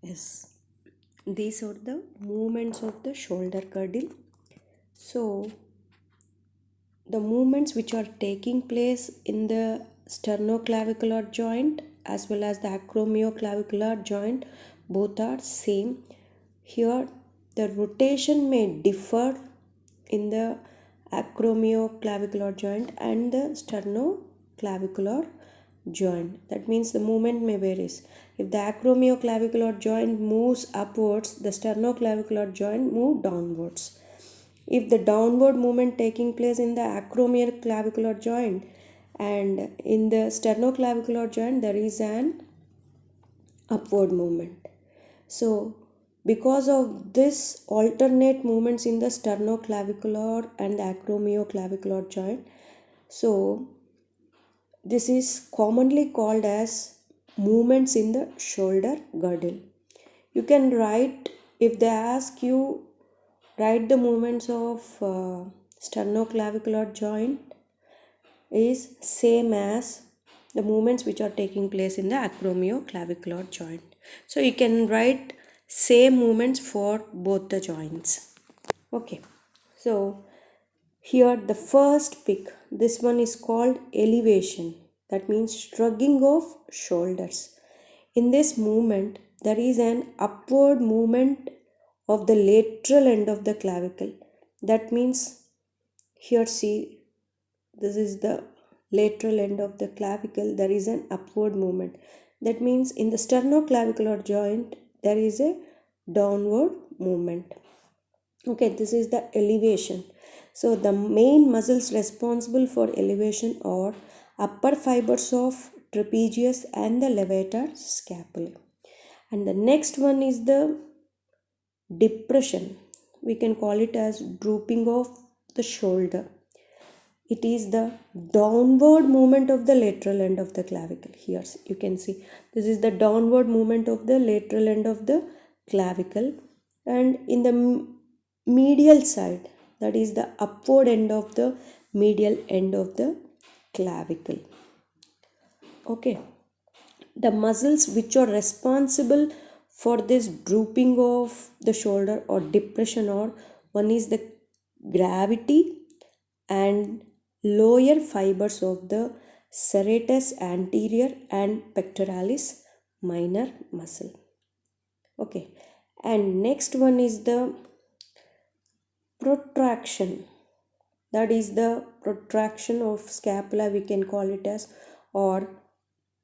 Yes, these are the movements of the shoulder girdle. So, the movements which are taking place in the sternoclavicular joint as well as the acromioclavicular joint both are same. Here the rotation may differ in the acromioclavicular joint and the sternoclavicular joint. That means the movement may varies. If the acromioclavicular joint moves upwards, the sternoclavicular joint move downwards. If the downward movement taking place in the acromioclavicular joint and in the sternoclavicular joint, there is an upward movement. So because of this alternate movements in the sternoclavicular and the acromioclavicular joint, so this is commonly called as movements in the shoulder girdle. You can write, if they ask you, write the movements of sternoclavicular joint is same as the movements which are taking place in the acromioclavicular joint. So you can write same movements for both the joints. Okay, so here the first pick, this one is called elevation. That means shrugging of shoulders. In this movement, there is an upward movement of the lateral end of the clavicle. That means here see, this is the lateral end of the clavicle, there is an upward movement. That means in the sternoclavicular joint, there is a downward movement. Okay, this is the elevation. So the main muscles responsible for elevation are upper fibers of trapezius and the levator scapula. And the next one is the depression. We can call it as drooping of the shoulder. It is the downward movement of the lateral end of the clavicle. Here you can see this is the downward movement of the lateral end of the clavicle, and in the medial side, that is the upward end of the medial end of the clavicle. Okay, the muscles which are responsible for this drooping of the shoulder or depression are, one is the gravity and lower fibers of the serratus anterior and pectoralis minor muscle. Okay, and next one is the protraction. That is the protraction of scapula, we can call it as, or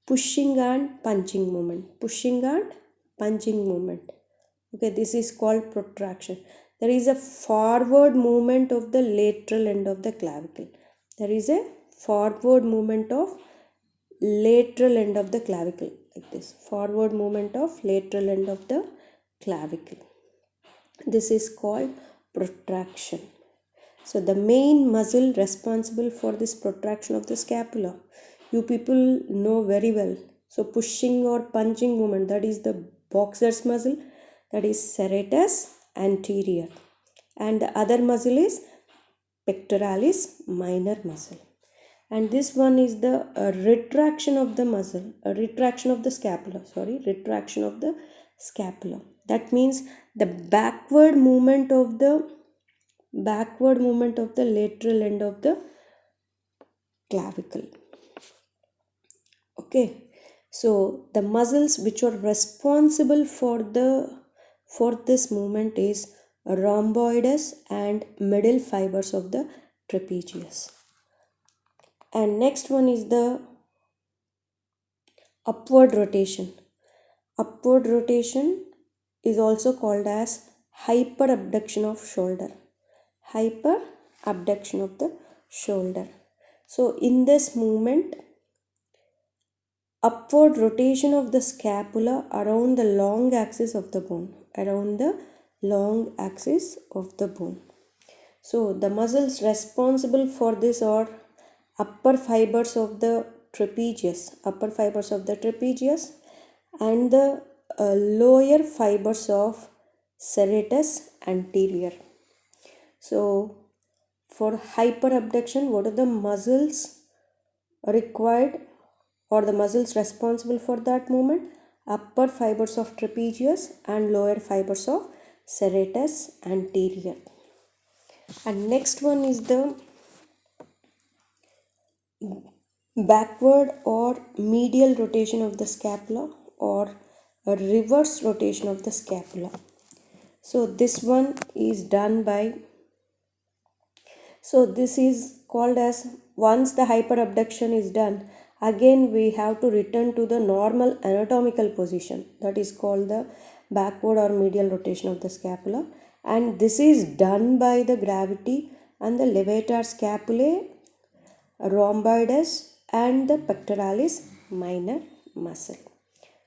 pushing and punching movement. Pushing and punching movement. Okay, this is called protraction. There is a forward movement of the lateral end of the clavicle. There is a forward movement of lateral end of the clavicle, like this. Forward movement of lateral end of the clavicle. This is called protraction. So the main muscle responsible for this protraction of the scapula, you people know very well. So pushing or punching movement, that is the boxer's muscle, that is serratus anterior, and the other muscle is pectoralis minor muscle. And this one is the retraction of the muscle, retraction of the scapula, retraction of the scapula. That means the backward movement of the lateral end of the clavicle. Okay, so the muscles which are responsible for this movement is rhomboids and middle fibers of the trapezius. And next one is the upward rotation. Upward rotation is also called as hyperabduction of shoulder. Hyperabduction of the shoulder. So in this movement, upward rotation of the scapula around the long axis of the bone, So the muscles responsible for this are upper fibers of the trapezius, and the lower fibers of serratus anterior. So for hyperabduction, what are the muscles required or the muscles responsible for that movement? upper fibers of trapezius and lower fibers of serratus anterior. And next one is the backward or medial rotation of the scapula or a reverse rotation of the scapula. So this one is done by, so this is called as, once the hyperabduction is done, again we have to return to the normal anatomical position, that is called the backward or medial rotation of the scapula, and this is done by the gravity and the levator scapulae, rhomboides and the pectoralis minor muscle.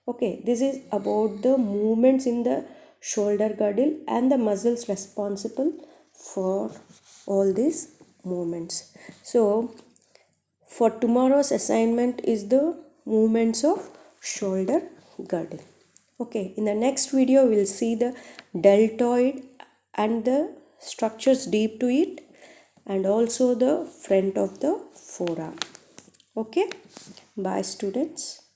Okay, this is about the movements in the shoulder girdle and the muscles responsible for all these movements. So for tomorrow's assignment is the movements of shoulder girdle. Okay, in the next video we'll see the deltoid and the structures deep to it, and also the front of the forearm. Okay, bye students.